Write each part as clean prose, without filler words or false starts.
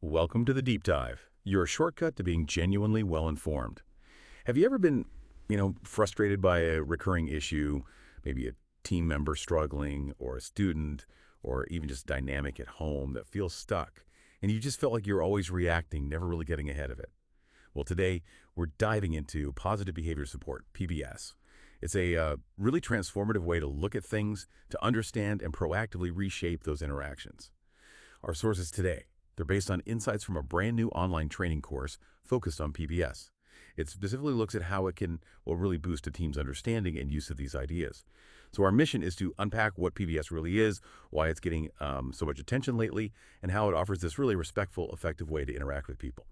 Welcome to the Deep Dive, your shortcut to being genuinely well-informed. Have you ever been, frustrated by a recurring issue, maybe a team member struggling, or a student, or even just dynamic at home that feels stuck, and you just felt like you're always reacting, never really getting ahead of it? Well, today, we're diving into positive behavior support, PBS. It's a really transformative way to look at things, to understand and proactively reshape those interactions. Our sources today, they're based on insights from a brand new online training course focused on PBS. It specifically looks at how it can, really boost a team's understanding and use of these ideas. So our mission is to unpack what PBS really is, why it's getting so much attention lately, and how it offers this really respectful, effective way to interact with people.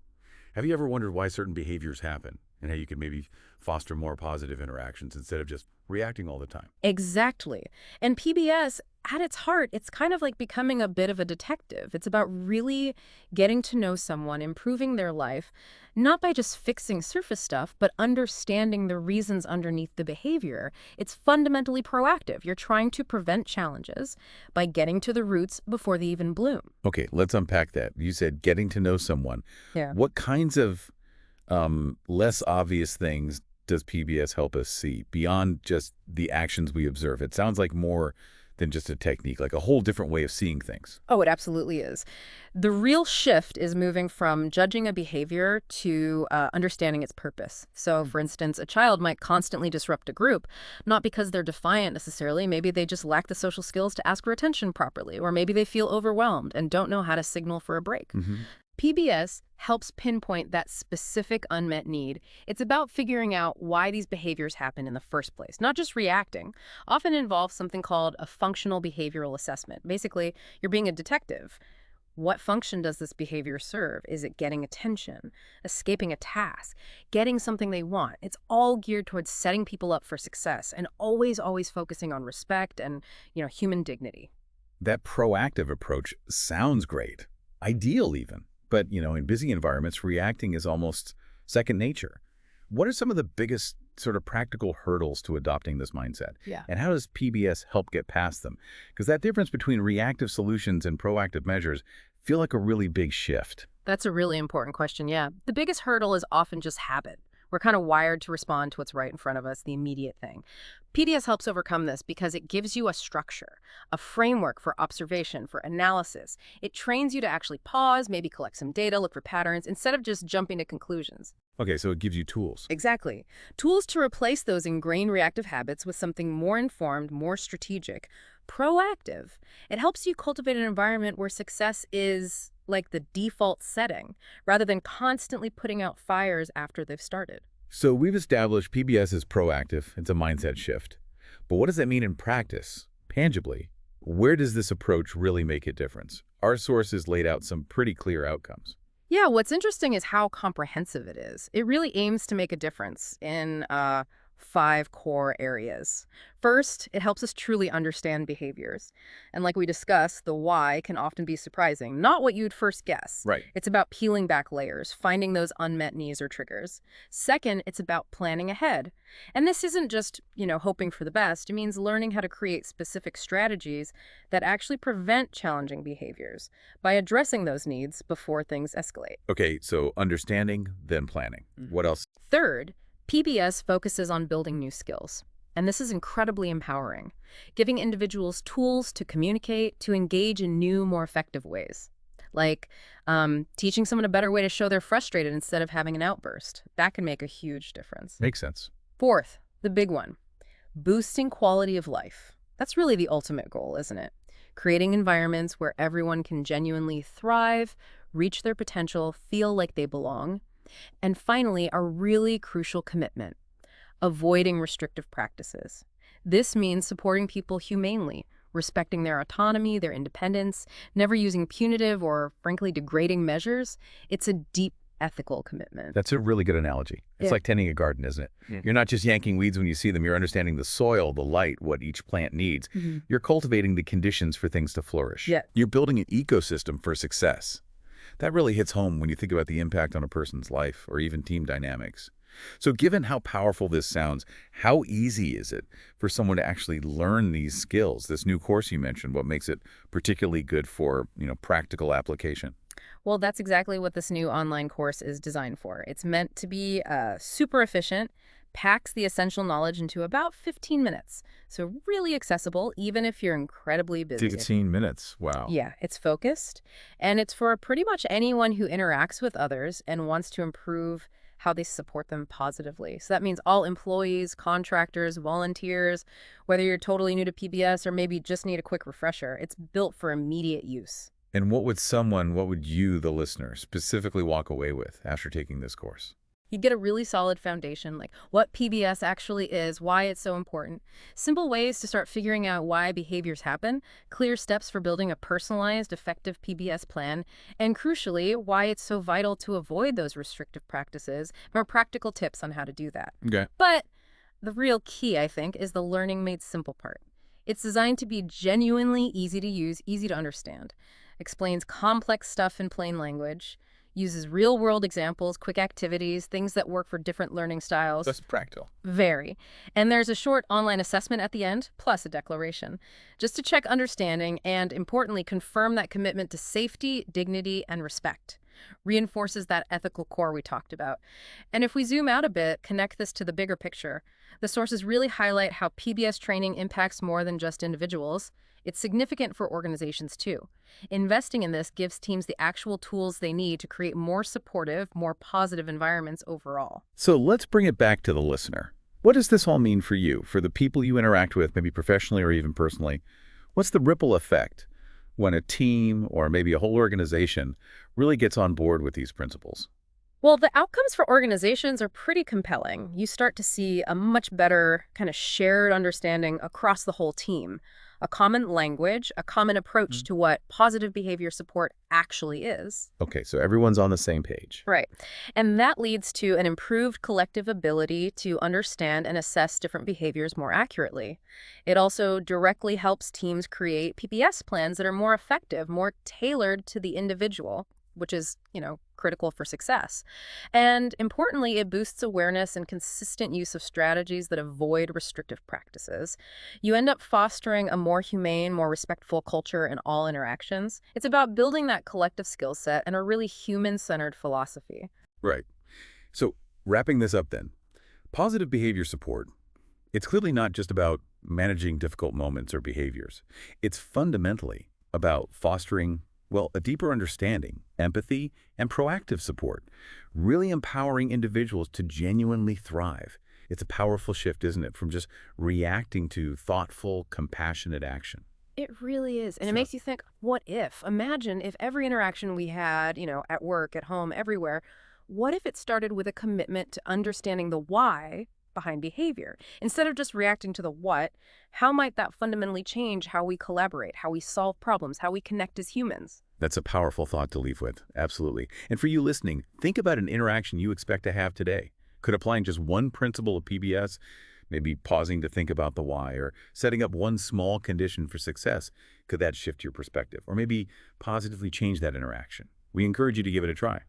Have you ever wondered why certain behaviors happen and how you can maybe foster more positive interactions instead of just reacting all the time? Exactly. And PBS, at its heart, it's kind of like becoming a bit of a detective. It's about really getting to know someone, improving their life, not by just fixing surface stuff, but understanding the reasons underneath the behavior. It's fundamentally proactive. You're trying to prevent challenges by getting to the roots before they even bloom. Okay, let's unpack that. You said getting to know someone. Yeah. What kinds of less obvious things does PBS help us see beyond just the actions we observe? It sounds like more than just a technique, like a whole different way of seeing things. Oh, it absolutely is. The real shift is moving from judging a behavior to understanding its purpose. So, for instance, a child might constantly disrupt a group, not because they're defiant necessarily. Maybe they just lack the social skills to ask for attention properly, or maybe they feel overwhelmed and don't know how to signal for a break. PBS helps pinpoint that specific unmet need. It's about figuring out why these behaviors happen in the first place, not just reacting. Often involves something called a functional behavioral assessment. Basically, you're being a detective. What function does this behavior serve? Is it getting attention, escaping a task, getting something they want? It's all geared towards setting people up for success and always focusing on respect and, human dignity. That proactive approach sounds great, ideal even. But, in busy environments, reacting is almost second nature. What are some of the biggest sort of practical hurdles to adopting this mindset? Yeah. And how does PBS help get past them? Because that difference between reactive solutions and proactive measures feel like a really big shift. That's a really important question, yeah. The biggest hurdle is often just habit. We're kind of wired to respond to what's right in front of us, the immediate thing. PDS helps overcome this because it gives you a structure, a framework for observation, for analysis. It trains you to actually pause, maybe collect some data, look for patterns, instead of just jumping to conclusions. Okay, so it gives you tools. Exactly. Tools to replace those ingrained reactive habits with something more informed, more strategic, proactive. It helps you cultivate an environment where success is like the default setting, rather than constantly putting out fires after they've started. So we've established PBS is proactive. It's a mindset shift. But what does that mean in practice, tangibly? Where does this approach really make a difference? Our sources laid out some pretty clear outcomes. Yeah, what's interesting is how comprehensive it is. It really aims to make a difference in 5 core areas. First, it helps us truly understand behaviors. And like we discussed, the why can often be surprising, not what you'd first guess. Right. It's about peeling back layers, finding those unmet needs or triggers. Second, it's about planning ahead. And this isn't just, hoping for the best. It means learning how to create specific strategies that actually prevent challenging behaviors by addressing those needs before things escalate. Okay, so understanding, then planning. What else? Third, PBS focuses on building new skills. And this is incredibly empowering, giving individuals tools to communicate, to engage in new, more effective ways. Like teaching someone a better way to show they're frustrated instead of having an outburst. That can make a huge difference. Makes sense. Fourth, the big one, boosting quality of life. That's really the ultimate goal, isn't it? Creating environments where everyone can genuinely thrive, reach their potential, feel like they belong. And finally, a really crucial commitment, avoiding restrictive practices. This means supporting people humanely, respecting their autonomy, their independence, never using punitive or, frankly, degrading measures. It's a deep ethical commitment. That's a really good analogy. It's Yeah. like tending a garden, isn't it? Yeah. You're not just yanking weeds when you see them. You're understanding the soil, the light, what each plant needs. You're cultivating the conditions for things to flourish. Yeah. You're building an ecosystem for success. That really hits home when you think about the impact on a person's life or even team dynamics. So given how powerful this sounds, how easy is it for someone to actually learn these skills? This new course you mentioned, what makes it particularly good for, practical application? Well, that's exactly what this new online course is designed for. It's meant to be super efficient, packs the essential knowledge into about 15 minutes. So really accessible, even if you're incredibly busy. 15 minutes. Wow. Yeah, it's focused, and it's for pretty much anyone who interacts with others and wants to improve how they support them positively. So that means all employees, contractors, volunteers, whether you're totally new to PBS or maybe just need a quick refresher, it's built for immediate use. And what would you, the listener, specifically walk away with after taking this course? You'd get a really solid foundation, like what PBS actually is, why it's so important, simple ways to start figuring out why behaviors happen, clear steps for building a personalized, effective PBS plan, and crucially, why it's so vital to avoid those restrictive practices, more practical tips on how to do that. Okay. But the real key, I think, is the learning made simple part. It's designed to be genuinely easy to use, easy to understand, explains complex stuff in plain language, uses real-world examples, quick activities, things that work for different learning styles. That's practical. Very. And there's a short online assessment at the end, plus a declaration, just to check understanding and, importantly, confirm that commitment to safety, dignity, and respect. Reinforces that ethical core we talked about. And if we zoom out a bit, connect this to the bigger picture, the sources really highlight how PBS training impacts more than just individuals. It's significant for organizations too. Investing in this gives teams the actual tools they need to create more supportive, more positive environments overall. So let's bring it back to the listener. What does this all mean for you, for the people you interact with, maybe professionally or even personally? What's the ripple effect when a team or maybe a whole organization really gets on board with these principles? Well, the outcomes for organizations are pretty compelling. You start to see a much better kind of shared understanding across the whole team, a common language, a common approach to what positive behavior support actually is. Okay, so everyone's on the same page. Right. And that leads to an improved collective ability to understand and assess different behaviors more accurately. It also directly helps teams create PBS plans that are more effective, more tailored to the individual, which is, critical for success. And importantly, it boosts awareness and consistent use of strategies that avoid restrictive practices. You end up fostering a more humane, more respectful culture in all interactions. It's about building that collective skill set and a really human-centered philosophy. Right. So wrapping this up then, positive behavior support, it's clearly not just about managing difficult moments or behaviors. It's fundamentally about fostering, well, a deeper understanding, empathy, and proactive support, really empowering individuals to genuinely thrive. It's a powerful shift, isn't it, from just reacting to thoughtful, compassionate action. It really is. And it So- makes you think, what if? Imagine if every interaction we had, at work, at home, everywhere, what if it started with a commitment to understanding the why behind behavior? Instead of just reacting to the what, how might that fundamentally change how we collaborate, how we solve problems, how we connect as humans? That's a powerful thought to leave with. Absolutely. And for you listening, think about an interaction you expect to have today. Could applying just one principle of PBS, maybe pausing to think about the why, or setting up one small condition for success, could that shift your perspective? Or maybe positively change that interaction? We encourage you to give it a try.